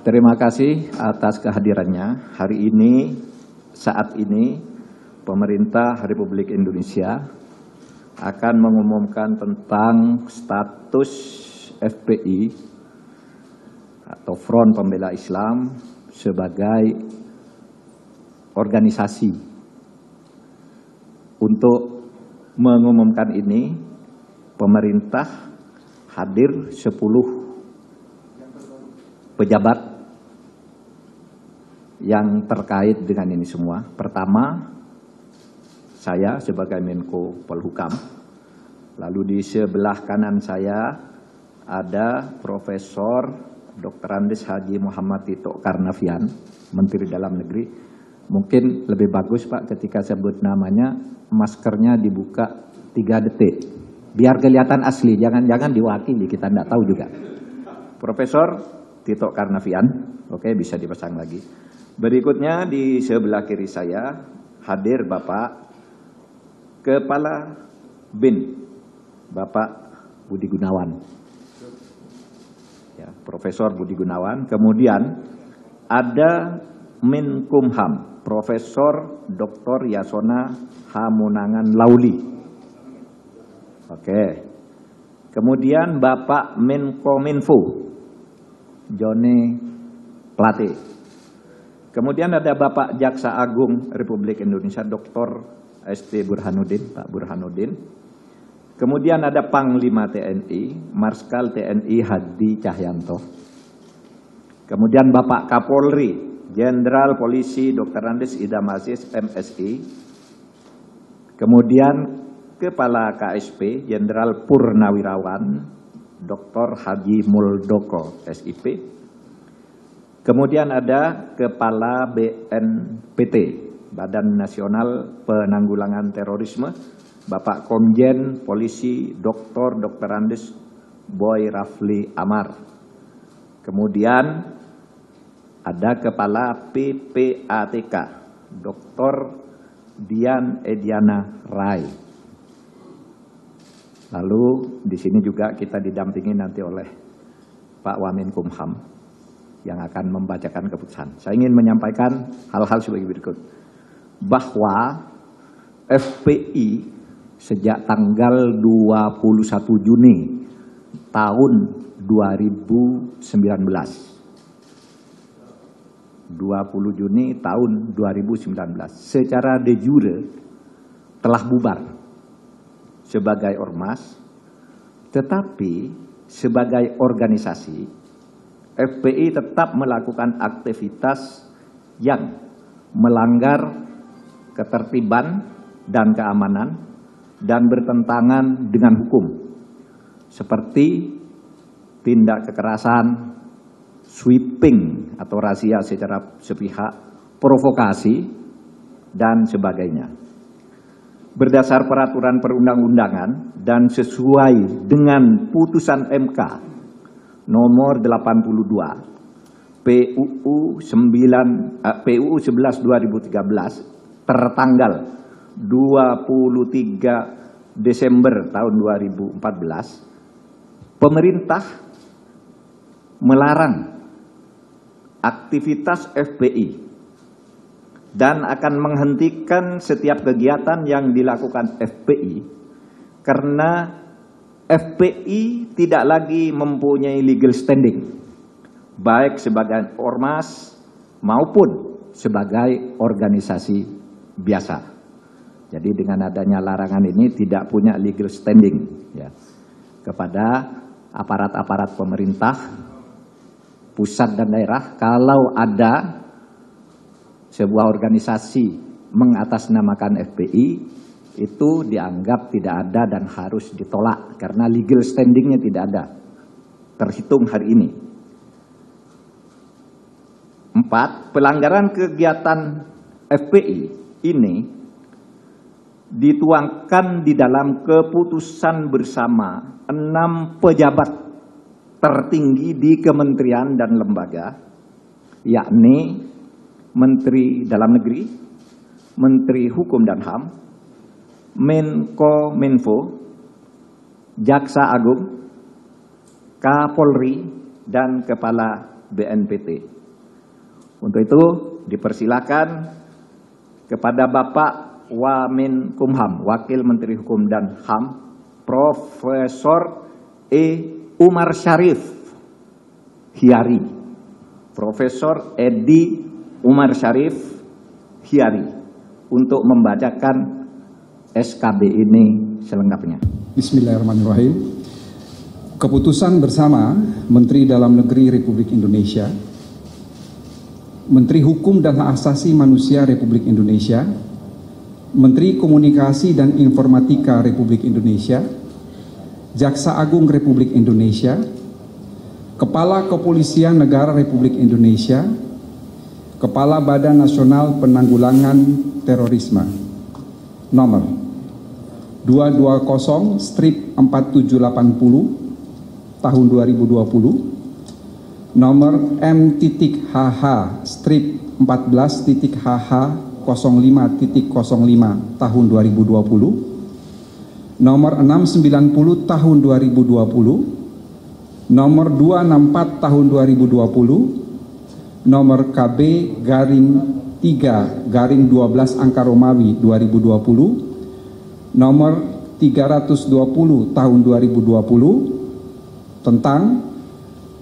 Terima kasih atas kehadirannya. Hari ini, saat ini, pemerintah Republik Indonesia akan mengumumkan tentang status FPI atau Front Pembela Islam sebagai organisasi. Untuk mengumumkan ini, pemerintah hadir 10 pejabat yang terkait dengan ini semua. Pertama, saya sebagai Menko Polhukam. Lalu di sebelah kanan saya ada Profesor Dr. Andes Haji Muhammad Tito Karnavian, Menteri Dalam Negeri. Mungkin lebih bagus Pak ketika sebut namanya, maskernya dibuka 3 detik. Biar kelihatan asli, jangan-jangan diwakili, kita tidak tahu juga. Profesor Tito Karnavian, oke, bisa dipasang lagi. Berikutnya di sebelah kiri saya hadir Bapak Kepala BIN, Bapak Budi Gunawan. Ya, Profesor Budi Gunawan. Kemudian ada Menkumham, Profesor Dr. Yasona Hamunangan Lauli. Oke. Kemudian Bapak Menkominfo, Joni Plate. Kemudian ada Bapak Jaksa Agung Republik Indonesia, Dr. ST Burhanuddin, Pak Burhanuddin. Kemudian ada Panglima TNI, Marskal TNI Hadi Cahyanto. Kemudian Bapak Kapolri, Jenderal Polisi Dr. Andes Idham Aziz, MSI. Kemudian Kepala KSP, Jenderal Purnawirawan, Dr. Haji Muldoko, SIP. Kemudian ada Kepala BNPT, Badan Nasional Penanggulangan Terorisme, Bapak Komjen Polisi Dr. Andes Boy Rafli Amar. Kemudian ada Kepala PPATK, Dr. Dian Ediana Rai. Lalu di sini juga kita didampingi nanti oleh Pak Wamenkumham yang akan membacakan keputusan. Saya ingin menyampaikan hal-hal sebagai berikut. Bahwa FPI sejak tanggal 21 Juni tahun 2019. 20 Juni tahun 2019 secara de jure telah bubar sebagai ormas, tetapi sebagai organisasi, FPI tetap melakukan aktivitas yang melanggar ketertiban dan keamanan dan bertentangan dengan hukum, seperti tindak kekerasan, sweeping atau razia secara sepihak, provokasi, dan sebagainya. Berdasar peraturan perundang-undangan dan sesuai dengan putusan MK nomor 82 PUU 11/2013 tertanggal 23 Desember tahun 2014, pemerintah melarang aktivitas FPI dan akan menghentikan setiap kegiatan yang dilakukan FPI karena FPI tidak lagi mempunyai legal standing, baik sebagai ormas maupun sebagai organisasi biasa. Jadi dengan adanya larangan ini tidak punya legal standing ya, kepada aparat-aparat pemerintah pusat dan daerah. Kalau ada sebuah organisasi mengatasnamakan FPI, itu dianggap tidak ada dan harus ditolak karena legal standingnya tidak ada, terhitung hari ini. 4. Pelanggaran kegiatan FPI ini dituangkan di dalam keputusan bersama 6 pejabat tertinggi di kementerian dan lembaga, yakni Menteri Dalam Negeri, Menteri Hukum dan HAM, Menkominfo, Jaksa Agung, Kapolri, dan Kepala BNPT. Untuk itu dipersilakan kepada Bapak Wamenkumham, Wakil Menteri Hukum dan HAM, Profesor Umar Syarif Hiari, Profesor Edi Umar Syarif Hiari, untuk membacakan SKB ini selengkapnya. Bismillahirrahmanirrahim. Keputusan bersama Menteri Dalam Negeri Republik Indonesia, Menteri Hukum dan Hak Asasi Manusia Republik Indonesia, Menteri Komunikasi dan Informatika Republik Indonesia, Jaksa Agung Republik Indonesia, Kepala Kepolisian Negara Republik Indonesia, Kepala Badan Nasional Penanggulangan Terorisme, nomor 220/4780 tahun 2020, nomor M.HH/14.HH 05.05 tahun 2020, nomor 690 tahun 2020, nomor 264 tahun 2020, nomor KB-3-12 angka Romawi 2020, nomor 320 tahun 2020 tentang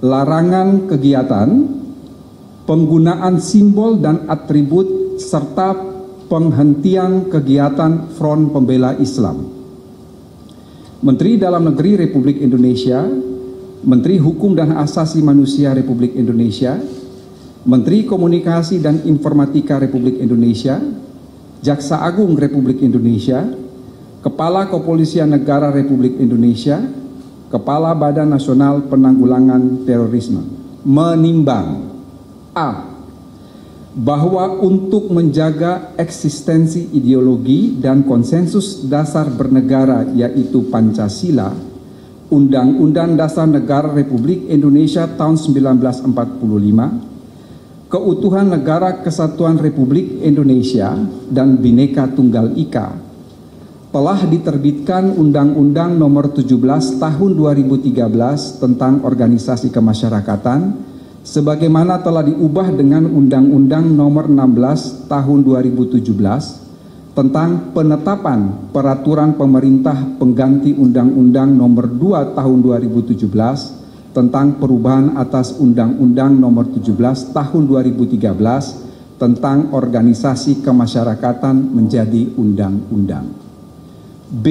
larangan kegiatan, penggunaan simbol dan atribut serta penghentian kegiatan Front Pembela Islam. Menteri Dalam Negeri Republik Indonesia, Menteri Hukum dan Hak Asasi Manusia Republik Indonesia, Menteri Komunikasi dan Informatika Republik Indonesia, Jaksa Agung Republik Indonesia, Kepala Kepolisian Negara Republik Indonesia, Kepala Badan Nasional Penanggulangan Terorisme menimbang: A. Bahwa untuk menjaga eksistensi ideologi dan konsensus dasar bernegara yaitu Pancasila, Undang-Undang Dasar Negara Republik Indonesia tahun 1945, keutuhan Negara Kesatuan Republik Indonesia dan Bhinneka Tunggal Ika, telah diterbitkan Undang-Undang Nomor 17 Tahun 2013 tentang Organisasi Kemasyarakatan, sebagaimana telah diubah dengan Undang-Undang Nomor 16 Tahun 2017 tentang penetapan peraturan pemerintah pengganti Undang-Undang Nomor 2 Tahun 2017 tentang perubahan atas Undang-Undang Nomor 17 Tahun 2013 tentang Organisasi Kemasyarakatan menjadi undang-undang. B.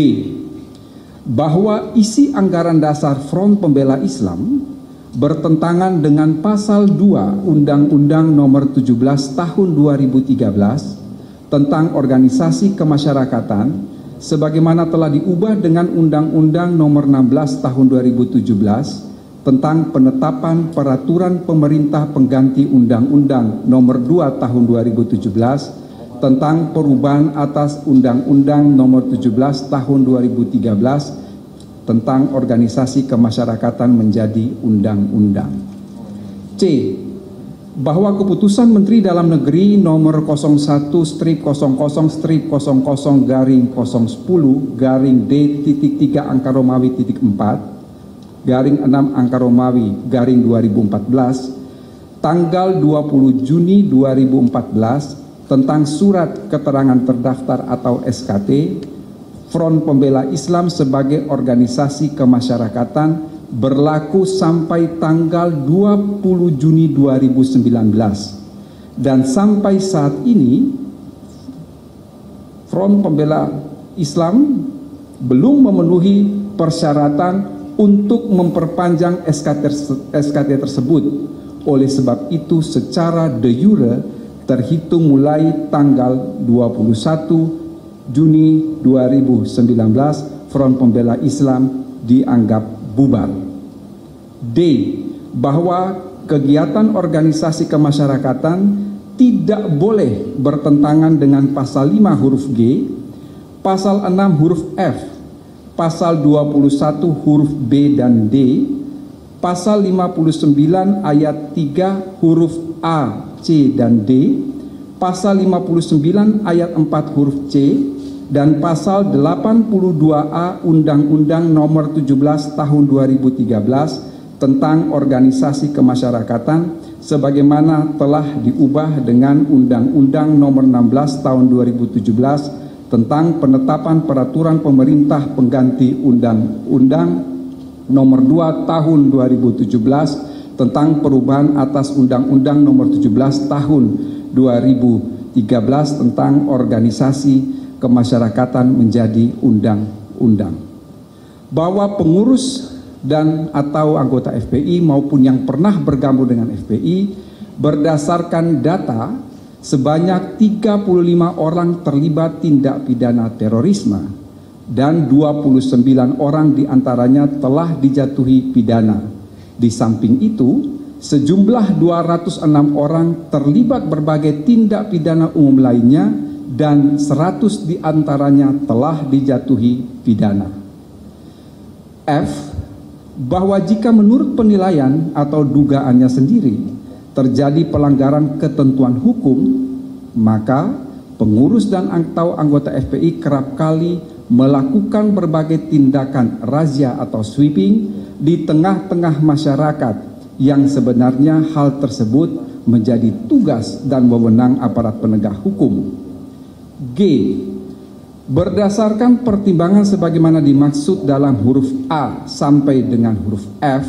Bahwa isi anggaran dasar Front Pembela Islam bertentangan dengan pasal 2 Undang-Undang Nomor 17 Tahun 2013 tentang Organisasi Kemasyarakatan, sebagaimana telah diubah dengan Undang-Undang Nomor 16 Tahun 2017 tentang penetapan peraturan pemerintah pengganti Undang-Undang Nomor 2 Tahun 2017 tentang perubahan atas Undang-Undang Nomor 17 Tahun 2013 tentang Organisasi Kemasyarakatan menjadi undang-undang. C. Bahwa keputusan Menteri Dalam Negeri nomor 01/00/010/D.3 angka Romawi /4/6 angka Romawi /2014 tanggal 20 Juni 2014 tentang surat keterangan terdaftar atau SKT Front Pembela Islam sebagai organisasi kemasyarakatan berlaku sampai tanggal 20 Juni 2019 dan sampai saat ini Front Pembela Islam belum memenuhi persyaratan untuk memperpanjang SKT tersebut. Oleh sebab itu secara de jure terhitung mulai tanggal 21 Juni 2019 Front Pembela Islam dianggap bubar. D. Bahwa kegiatan organisasi kemasyarakatan tidak boleh bertentangan dengan pasal 5 huruf G, pasal 6 huruf F, pasal 21 huruf B dan D, pasal 59 ayat 3 huruf A, C dan D, pasal 59 ayat 4 huruf C, dan pasal 82A Undang-Undang Nomor 17 Tahun 2013 tentang Organisasi Kemasyarakatan sebagaimana telah diubah dengan Undang-Undang Nomor 16 Tahun 2017 tentang penetapan peraturan pemerintah pengganti Undang-Undang Nomor 2 Tahun 2017 tentang perubahan atas Undang-Undang Nomor 17 Tahun 2013 tentang organisasi kemasyarakatan menjadi undang-undang. Bahwa pengurus dan atau anggota FPI maupun yang pernah bergabung dengan FPI berdasarkan data sebanyak 35 orang terlibat tindak pidana terorisme dan 29 orang diantaranya telah dijatuhi pidana. Di samping itu, sejumlah 206 orang terlibat berbagai tindak pidana umum lainnya dan 100 diantaranya telah dijatuhi pidana. F. Bahwa jika menurut penilaian atau dugaannya sendiri terjadi pelanggaran ketentuan hukum, maka pengurus dan atau anggota FPI kerap kali melakukan berbagai tindakan razia atau sweeping di tengah-tengah masyarakat yang sebenarnya hal tersebut menjadi tugas dan wewenang aparat penegak hukum. G. Berdasarkan pertimbangan sebagaimana dimaksud dalam huruf A sampai dengan huruf F,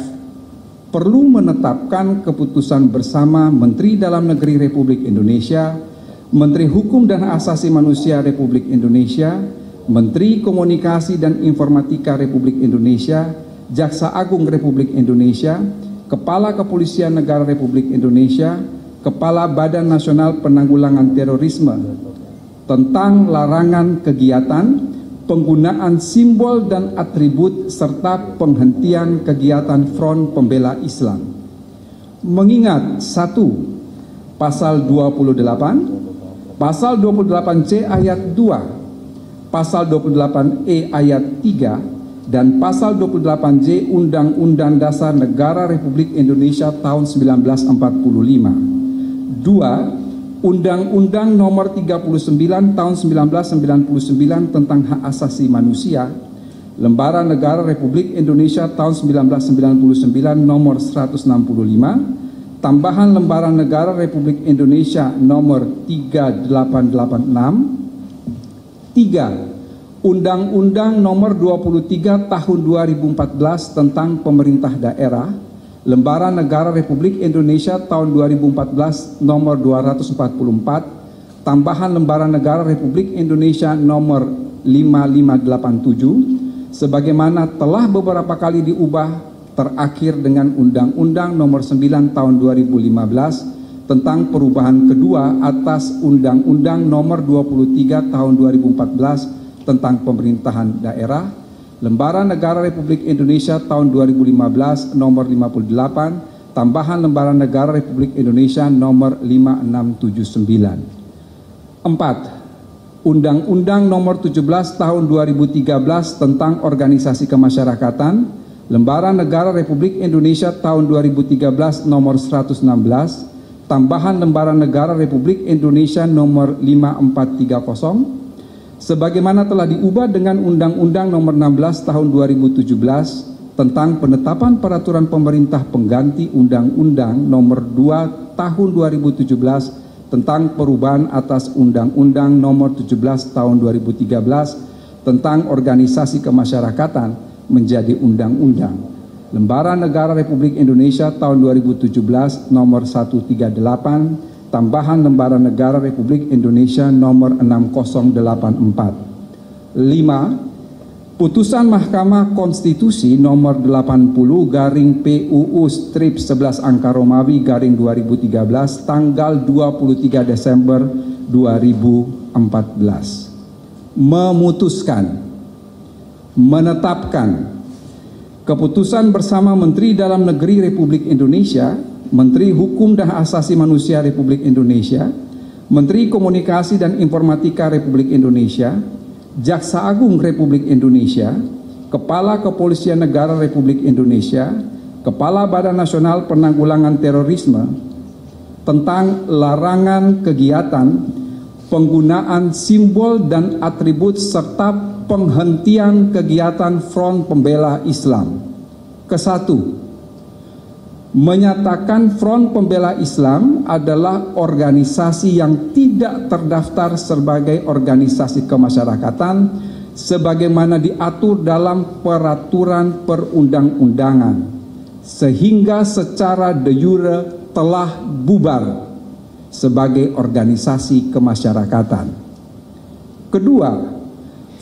perlu menetapkan keputusan bersama Menteri Dalam Negeri Republik Indonesia, Menteri Hukum dan Asasi Manusia Republik Indonesia, Menteri Komunikasi dan Informatika Republik Indonesia, Jaksa Agung Republik Indonesia, Kepala Kepolisian Negara Republik Indonesia, Kepala Badan Nasional Penanggulangan Terorisme, tentang larangan kegiatan, penggunaan simbol dan atribut serta penghentian kegiatan Front Pembela Islam. Mengingat 1. Pasal 28, Pasal 28C ayat 2, Pasal 28E ayat 3 dan Pasal 28J Undang-Undang Dasar Negara Republik Indonesia tahun 1945. 2. Undang-Undang Nomor 39 Tahun 1999 tentang Hak Asasi Manusia, Lembaran Negara Republik Indonesia tahun 1999 Nomor 165, tambahan Lembaran Negara Republik Indonesia Nomor 3886. 3. Undang-Undang Nomor 23 Tahun 2014 tentang Pemerintah Daerah, Lembaran Negara Republik Indonesia tahun 2014 nomor 244, tambahan Lembaran Negara Republik Indonesia nomor 5587, sebagaimana telah beberapa kali diubah terakhir dengan Undang-Undang Nomor 9 tahun 2015 tentang perubahan kedua atas Undang-Undang Nomor 23 tahun 2014 tentang pemerintahan daerah, Lembaran Negara Republik Indonesia tahun 2015 nomor 58, tambahan Lembaran Negara Republik Indonesia nomor 5679. 4. Undang-Undang Nomor 17 tahun 2013 tentang Organisasi Kemasyarakatan, Lembaran Negara Republik Indonesia tahun 2013 nomor 116, tambahan Lembaran Negara Republik Indonesia nomor 5430, sebagaimana telah diubah dengan Undang-Undang Nomor 16 Tahun 2017 tentang penetapan peraturan pemerintah pengganti Undang-Undang Nomor 2 Tahun 2017 tentang perubahan atas Undang-Undang Nomor 17 Tahun 2013 tentang organisasi kemasyarakatan menjadi undang-undang. Lembaran Negara Republik Indonesia tahun 2017 Nomor 138, tambahan Lembaran Negara Republik Indonesia nomor 6084. 5. Putusan Mahkamah Konstitusi nomor 80/PUU/11 angka Romawi /2013 tanggal 23 Desember 2014 memutuskan menetapkan keputusan bersama Menteri Dalam Negeri Republik Indonesia, Menteri Hukum dan Asasi Manusia Republik Indonesia, Menteri Komunikasi dan Informatika Republik Indonesia, Jaksa Agung Republik Indonesia, Kepala Kepolisian Negara Republik Indonesia, Kepala Badan Nasional Penanggulangan Terorisme tentang larangan kegiatan, penggunaan simbol dan atribut serta penghentian kegiatan Front Pembela Islam. Ke-1. menyatakan Front Pembela Islam adalah organisasi yang tidak terdaftar sebagai organisasi kemasyarakatan sebagaimana diatur dalam peraturan perundang-undangan, sehingga secara de jure telah bubar sebagai organisasi kemasyarakatan. Kedua,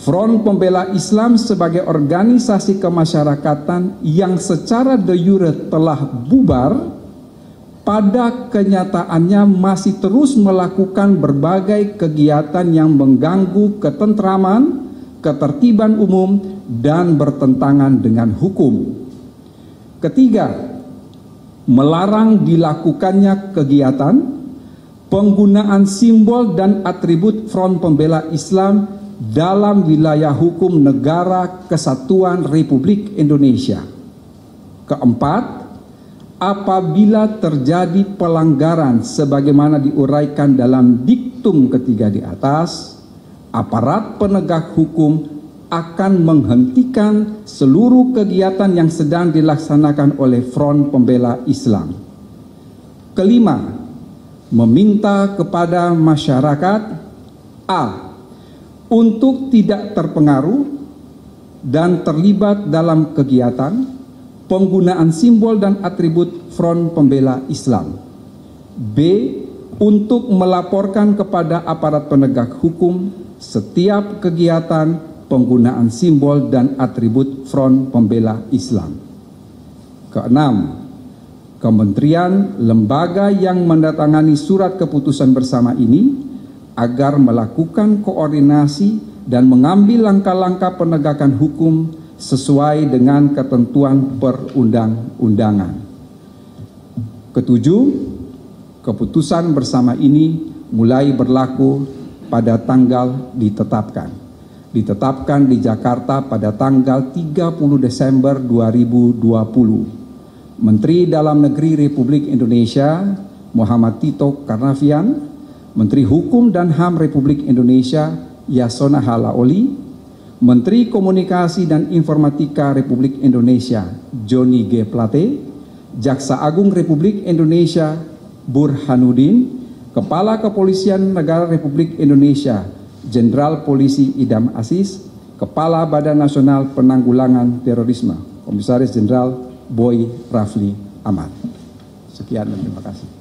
Front Pembela Islam sebagai organisasi kemasyarakatan yang secara de jure telah bubar, pada kenyataannya masih terus melakukan berbagai kegiatan yang mengganggu ketentraman, ketertiban umum, dan bertentangan dengan hukum. Ketiga, melarang dilakukannya kegiatan, penggunaan simbol dan atribut Front Pembela Islam dalam wilayah hukum Negara Kesatuan Republik Indonesia. Keempat, apabila terjadi pelanggaran sebagaimana diuraikan dalam diktum ketiga di atas, aparat penegak hukum akan menghentikan seluruh kegiatan yang sedang dilaksanakan oleh Front Pembela Islam. Kelima, meminta kepada masyarakat A. untuk tidak terpengaruh dan terlibat dalam kegiatan penggunaan simbol dan atribut Front Pembela Islam. B. Untuk melaporkan kepada aparat penegak hukum setiap kegiatan penggunaan simbol dan atribut Front Pembela Islam. Keenam, kementerian, lembaga yang mendatangani surat keputusan bersama ini agar melakukan koordinasi dan mengambil langkah-langkah penegakan hukum sesuai dengan ketentuan perundang-undangan. Ketujuh, keputusan bersama ini mulai berlaku pada tanggal ditetapkan di Jakarta pada tanggal 30 Desember 2020. Menteri Dalam Negeri Republik Indonesia Muhammad Tito Karnavian, Menteri Hukum dan HAM Republik Indonesia Yasona Halaoli, Menteri Komunikasi dan Informatika Republik Indonesia Johnny G. Plate, Jaksa Agung Republik Indonesia Burhanuddin, Kepala Kepolisian Negara Republik Indonesia Jenderal Polisi Idam Aziz, Kepala Badan Nasional Penanggulangan Terorisme Komisaris Jenderal Boy Rafli Ahmad. Sekian dan terima kasih.